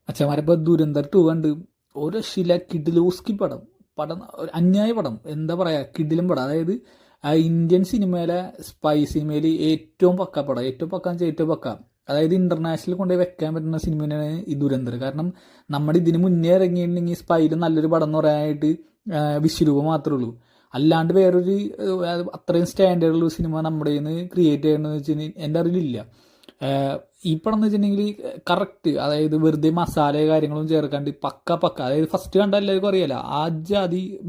അച്ഛന്മാരിപ്പോൾ ദുരന്തർ 2 കണ്ട് ഒരു രക്ഷയില്ല. കിഡിലൂസ്കി പടം പടം ഒരു അന്യായ പടം. എന്താ പറയുക, കിഡിലും പടം. അതായത് ആ ഇന്ത്യൻ സിനിമയിലെ സ്പൈ സിനിമയിൽ ഏറ്റവും പക്ക പടം. ഏറ്റവും പക്കാന്ന് വെച്ചാൽ ഏറ്റവും പക്ക. അതായത് ഇന്റർനാഷണൽ കൊണ്ടുപോയി വെക്കാൻ പറ്റുന്ന സിനിമ തന്നെയാണ് ഈ ദുരന്തർ. കാരണം നമ്മുടെ ഇതിന് മുന്നേ ഇറങ്ങിയിട്ടുണ്ടെങ്കിൽ സ്പൈയിൽ നല്ലൊരു പടം എന്ന് പറയാനായിട്ട് വിശ്വരൂപം മാത്രമേ ഉള്ളൂ. അല്ലാണ്ട് വേറൊരു അത്രയും സ്റ്റാൻഡേർഡുള്ള സിനിമ നമ്മുടെ കയ്യിൽ നിന്ന് ക്രിയേറ്റ് ചെയ്യണമെന്ന് വെച്ച് കഴിഞ്ഞാൽ എൻ്റെ അറിവിലില്ല. ഈ പടം എന്ന് വെച്ചിട്ടുണ്ടെങ്കിൽ കറക്റ്റ്, അതായത് വെറുതെ മസാല കാര്യങ്ങളും ചേർക്കാണ്ട് പക്ക. അതായത് ഫസ്റ്റ് കണ്ട എല്ലാവർക്കും അറിയാലോ, ആദ്യ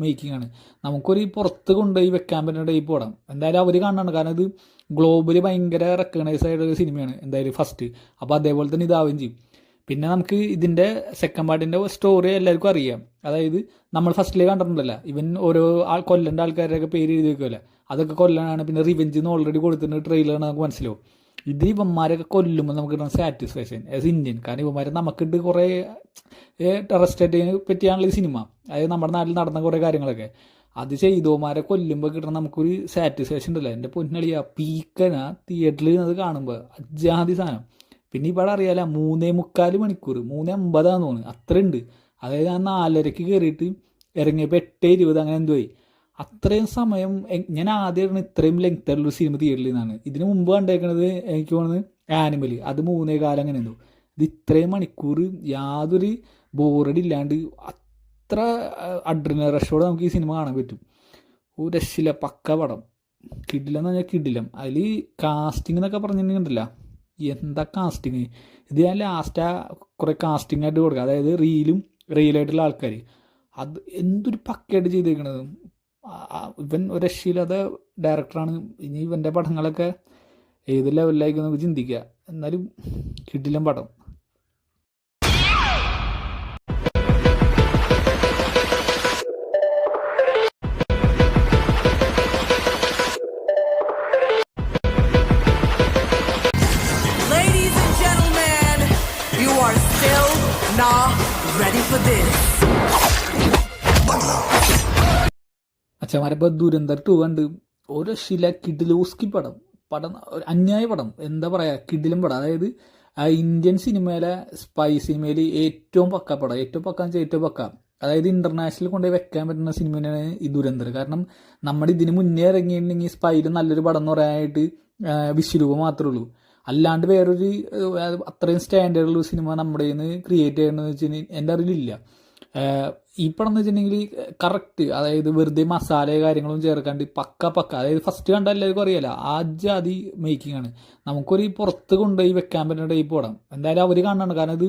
മേക്കിംഗ് ആണ്. നമുക്കൊരു പുറത്ത് കൊണ്ടുപോയി വെക്കാൻ പറ്റുന്ന ഈ പടം എന്തായാലും അവർ കാണണം. കാരണം ഇത് ഗ്ലോബലി ഭയങ്കര റെക്കഗ്നൈസ് ആയിട്ടൊരു സിനിമയാണ് എന്തായാലും ഫസ്റ്റ്. അപ്പോൾ അതേപോലെ തന്നെ ഇതാവുകയും ചെയ്യും. പിന്നെ നമുക്ക് ഇതിൻ്റെ സെക്കൻഡ് പാർട്ടിൻ്റെ സ്റ്റോറി എല്ലാവർക്കും അറിയാം. അതായത് നമ്മൾ ഫസ്റ്റിലേ കണ്ടിട്ടുണ്ടല്ലോ, ഇവൻ ഓരോ കൊല്ലേണ്ട ആൾക്കാരുടെയൊക്കെ പേര് എഴുതി വെക്കുമല്ലോ, അതൊക്കെ കൊല്ലാനാണ്. പിന്നെ റിവെഞ്ച് എന്ന് ഓൾറെഡി കൊടുത്തിട്ടുണ്ട്, ട്രെയിലറാണ്, നമുക്ക് മനസ്സിലാവും. ഇത് ഇവന്മാരൊക്കെ കൊല്ലുമ്പോൾ നമുക്ക് കിട്ടുന്ന സാറ്റിസ്ഫാക്ഷൻ ആസ് ഇന്ത്യൻ. കാരണം ഇവന്മാരെ നമുക്കിട്ട് കുറേ ടെററിസ്റ്റിനെ പറ്റിയാണല്ലോ ഈ സിനിമ. അതായത് നമ്മുടെ നാട്ടിൽ നടന്ന കുറേ കാര്യങ്ങളൊക്കെ അത് ചെയ്തോമാരെ കൊല്ലുമ്പോൾ കിട്ടണം നമുക്കൊരു സാറ്റിസ്ഫാക്ഷൻ ഉണ്ടല്ലോ. എൻ്റെ പൊന്നളിയാ പീക്കനാ തിയേറ്ററിൽ അത് കാണുമ്പോൾ അജാതി സാധനം. പിന്നെ ഇവിടെ അറിയാലോ 3.25 മണിക്കൂർ, 3:50 തോന്നുന്നു, അത്രയുണ്ട്. അതായത് ഞാൻ 4:30 കയറിയിട്ട് ഇറങ്ങിയപ്പോൾ 8:20 അങ്ങനെ എന്തോ ആയി. അത്രയും സമയം ഞാൻ ആദ്യമായിട്ടാണ് ഇത്രയും ലെങ്ത്തുള്ള സിനിമ തിയേറ്ററിൽ നിന്നാണ്. ഇതിന് മുമ്പ് കണ്ടേക്കണത് എനിക്ക് തോന്നുന്നത് ആനിമൽ, അത് 3.25 അങ്ങനെ എന്തോ. ഇത് ഇത്രയും മണിക്കൂർ യാതൊരു ബോറടി ഇല്ലാണ്ട് അത്ര അഡ്രിനൽ റഷോടെ നമുക്ക് ഈ സിനിമ കാണാൻ പറ്റും. ഒരു രക്ഷയില്ല, പക്ക പടം. കിടിലം എന്ന് പറഞ്ഞാൽ കിടിലം. അതിൽ കാസ്റ്റിംഗ് എന്നൊക്കെ പറഞ്ഞിട്ടുണ്ടല്ല, എന്താ കാസ്റ്റിങ്. ഇത് ഞാൻ ലാസ്റ്റ് കുറേ കാസ്റ്റിംഗ് ആയിട്ട് കൊടുക്കുക, അതായത് റിയലായിട്ടുള്ള ആൾക്കാർ. അത് എന്തൊരു പക്കയായിട്ട് ചെയ്തേക്കണത്. ഇവൻ ഒരു രക്ഷയില്ലാത്ത ഡയറക്ടറാണ്. ഇനി ഇവൻ്റെ പടങ്ങളൊക്കെ ഏത് ലെവലിലായിരിക്കും നമുക്ക് ചിന്തിക്കുക. എന്നാലും കിടിലം പടം. Ladies and gentlemen, you are still not ready for this. അച്ഛന്മാരിപ്പോൾ Dhurandhar 2 കണ്ട് ഒരു രക്ഷയില്ല. കിഡിലൂസ്കി പടം ഒരു അന്യായ പടം. എന്താ പറയുക, കിഡിലും പടം. അതായത് ആ ഇന്ത്യൻ സിനിമയിലെ സ്പൈ സിനിമയിൽ ഏറ്റവും പക്ക പടം. ഏറ്റവും പക്കാന്ന് വെച്ചാൽ ഏറ്റവും പക്ക. അതായത് ഇന്റർനാഷണൽ കൊണ്ടുപോയി വെക്കാൻ പറ്റുന്ന സിനിമ തന്നെയാണ് ഈ ദുരന്തർ. കാരണം നമ്മുടെ ഇതിന് മുന്നേ ഇറങ്ങിയിട്ടുണ്ടെങ്കിൽ സ്പൈയിൽ നല്ലൊരു പടം എന്ന് പറയാനായിട്ട് വിശ്വരൂപം മാത്രമേ ഉള്ളൂ. അല്ലാണ്ട് വേറൊരു അത്രയും സ്റ്റാൻഡേർഡുള്ള സിനിമ നമ്മുടെ കയ്യിൽ നിന്ന് ക്രിയേറ്റ് ചെയ്യണമെന്ന് വെച്ച് കഴിഞ്ഞാൽ എൻ്റെ അറിവിലില്ല. ഈ പടം എന്ന് വെച്ചിട്ടുണ്ടെങ്കിൽ കറക്റ്റ്, അതായത് വെറുതെ മസാല കാര്യങ്ങളും ചേർക്കാണ്ട് പക്ക. അതായത് ഫസ്റ്റ് കണ്ട എല്ലാവർക്കും അറിയാലോ, ആദ്യ മേക്കിംഗ് ആണ്. നമുക്കൊരു പുറത്ത് കൊണ്ടുപോയി വെക്കാൻ പറ്റുന്ന ഈ പടം എന്തായാലും അവർ കാണണം. കാരണം ഇത്